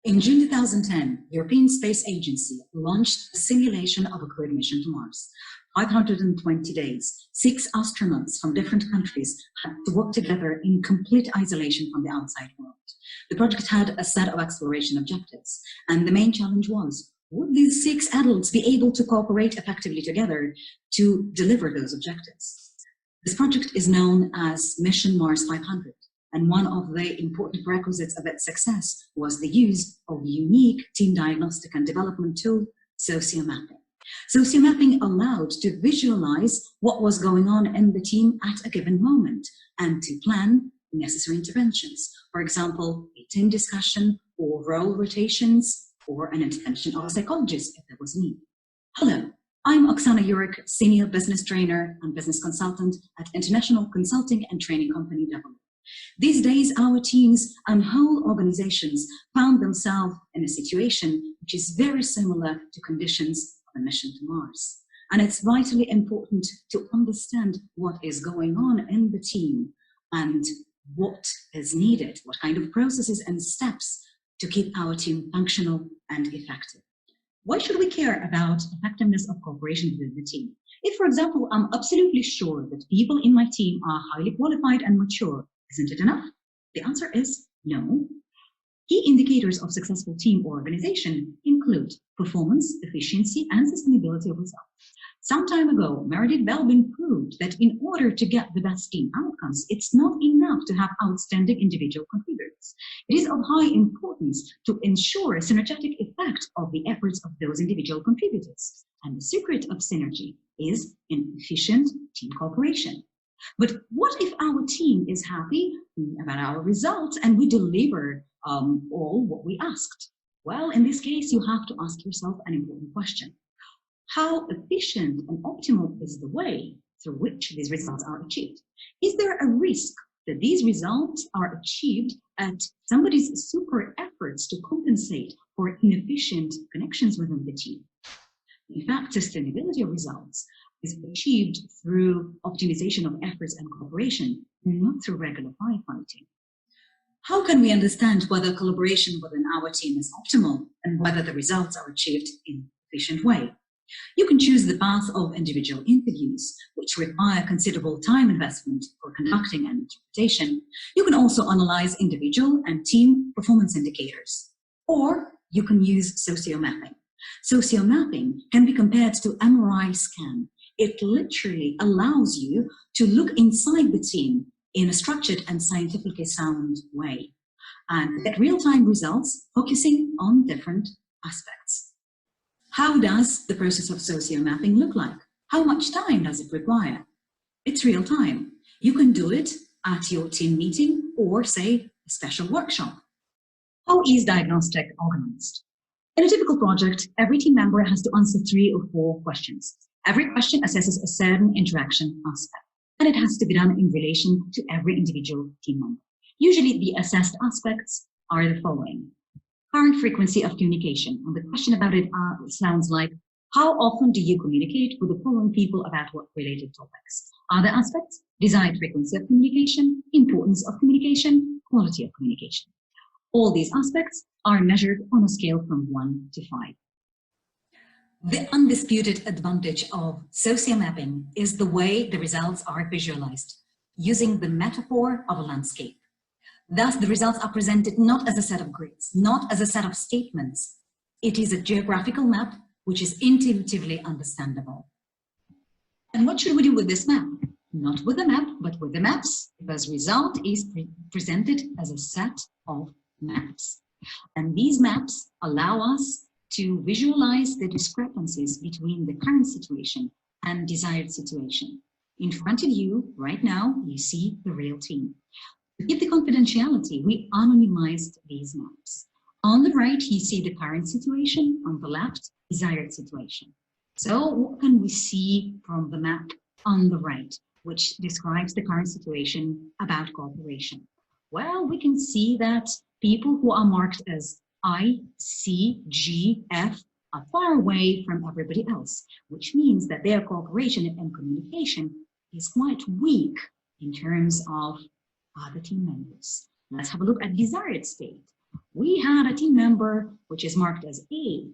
In June 2010, European Space Agency launched a simulation of a crewed mission to Mars. 520 days, 6 astronauts from different countries had to work together in complete isolation from the outside world. The project had a set of exploration objectives, and the main challenge was, would these 6 adults be able to cooperate effectively together to deliver those objectives? This project is known as Mission Mars 500. And one of the important prerequisites of its success was the use of unique team diagnostic and development tool, Sociomapping. Sociomapping allowed to visualize what was going on in the team at a given moment and to plan necessary interventions. For example, a team discussion or role rotations or an intervention of a psychologist if there was need. Hello, I'm Oksana Yuryk, Senior Business Trainer and Business Consultant at international consulting and training company W. These days, our teams and whole organizations found themselves in a situation which is very similar to conditions of a mission to Mars. And it's vitally important to understand what is going on in the team and what is needed, what kind of processes and steps to keep our team functional and effective. Why should we care about effectiveness of cooperation within the team? If, for example, I'm absolutely sure that people in my team are highly qualified and mature, isn't it enough? The answer is no. Key indicators of successful team or organization include performance, efficiency, and sustainability of results. Some time ago, Meredith Belbin proved that in order to get the best team outcomes, it's not enough to have outstanding individual contributors. It is of high importance to ensure a synergetic effect of the efforts of those individual contributors. And the secret of synergy is in efficient team cooperation. But what if our team is happy about our results and we deliver all what we asked? Well, in this case, you have to ask yourself an important question. How efficient and optimal is the way through which these results are achieved? Is there a risk that these results are achieved at somebody's super efforts to compensate for inefficient connections within the team? In fact, sustainability of results is achieved through optimization of efforts and cooperation, not through regular firefighting. How can we understand whether collaboration within our team is optimal and whether the results are achieved in an efficient way? You can choose the path of individual interviews, which require considerable time investment for conducting an interpretation. You can also analyze individual and team performance indicators. Or you can use sociomapping. Sociomapping can be compared to MRI scan. It literally allows you to look inside the team in a structured and scientifically sound way and get real-time results focusing on different aspects. How does the process of sociomapping look like? How much time does it require? It's real time. You can do it at your team meeting or, say, a special workshop. How is diagnostic organized? In a typical project, every team member has to answer 3 or 4 questions. Every question assesses a certain interaction aspect, and it has to be done in relation to every individual team member. Usually, the assessed aspects are the following. Current frequency of communication. And the question about it sounds like, how often do you communicate with the following people about work-related topics? Other aspects, desired frequency of communication, importance of communication, quality of communication. All these aspects are measured on a scale from 1 to 5. The undisputed advantage of sociomapping is the way the results are visualized, using the metaphor of a landscape. Thus, the results are presented not as a set of grids, not as a set of statements. It is a geographical map which is intuitively understandable. And what should we do with this map? Not with the map, but with the maps, because result is presented as a set of maps. And these maps allow us to visualize the discrepancies between the current situation and desired situation. In front of you, right now, you see the real team. To keep the confidentiality, we anonymized these maps. On the right, you see the current situation. On the left, desired situation. So what can we see from the map on the right, which describes the current situation about cooperation? Well, we can see that people who are marked as I, C, G, F are far away from everybody else, which means that their cooperation and communication is quite weak in terms of other team members. Let's have a look at desired state. We had a team member which is marked as A,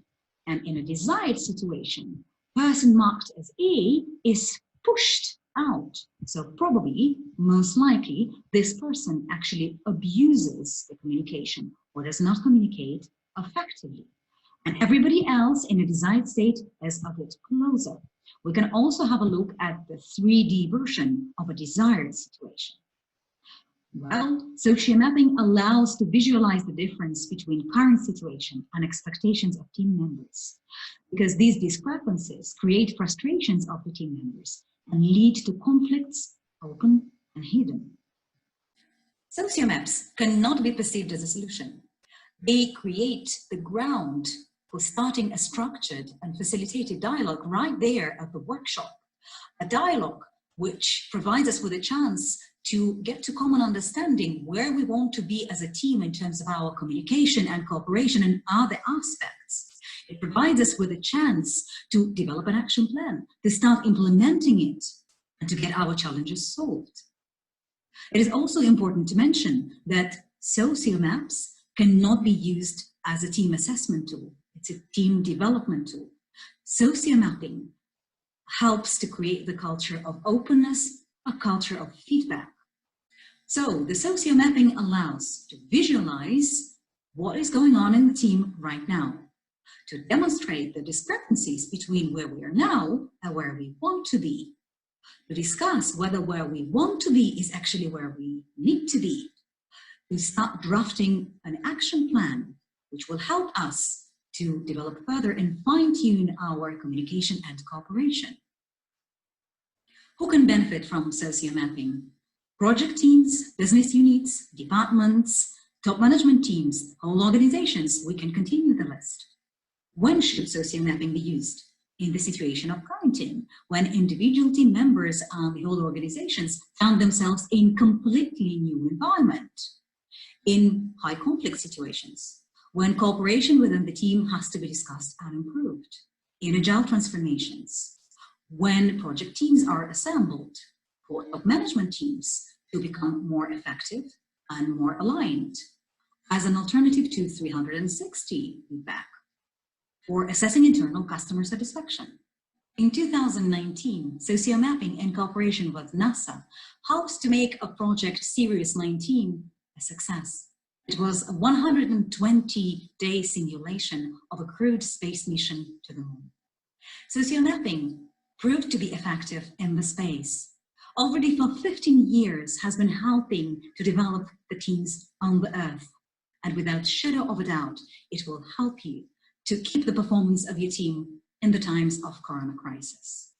and in a desired situation, person marked as A is pushed out. So probably, most likely, this person actually abuses the communication or does not communicate effectively. And everybody else in a desired state is a bit closer. We can also have a look at the 3D version of a desired situation. Well, sociomapping allows to visualize the difference between current situation and expectations of team members, because these discrepancies create frustrations of the team members and lead to conflicts, open and hidden. Sociomaps cannot be perceived as a solution. They create the ground for starting a structured and facilitated dialogue right there at the workshop, a dialogue which provides us with a chance to get to common understanding where we want to be as a team in terms of our communication and cooperation and other aspects. It provides us with a chance to develop an action plan, to start implementing it, and to get our challenges solved. It is also important to mention that sociomaps cannot be used as a team assessment tool. It's a team development tool. Sociomapping helps to create the culture of openness, a culture of feedback. So the sociomapping allows to visualize what is going on in the team right now, to demonstrate the discrepancies between where we are now and where we want to be, to discuss whether where we want to be is actually where we need to be, to start drafting an action plan which will help us to develop further and fine-tune our communication and cooperation. Who can benefit from sociomapping? Project teams, business units, departments, top management teams, whole organizations. We can continue the list. When should sociomapping be used? In the situation of quarantine, when individual team members and the whole organizations found themselves in completely new environment. In high conflict situations, when cooperation within the team has to be discussed and improved. In agile transformations, when project teams are assembled for top management teams to become more effective and more aligned, as an alternative to 360 feedback, for assessing internal customer satisfaction. In 2019, sociomapping in cooperation with NASA helps to make a project Sirius 19 a success. It was a 120-day simulation of a crewed space mission to the moon. Sociomapping proved to be effective in the space. Already for 15 years has been helping to develop the teams on the Earth. And without shadow of a doubt, it will help you to keep the performance of your team in the times of corona crisis.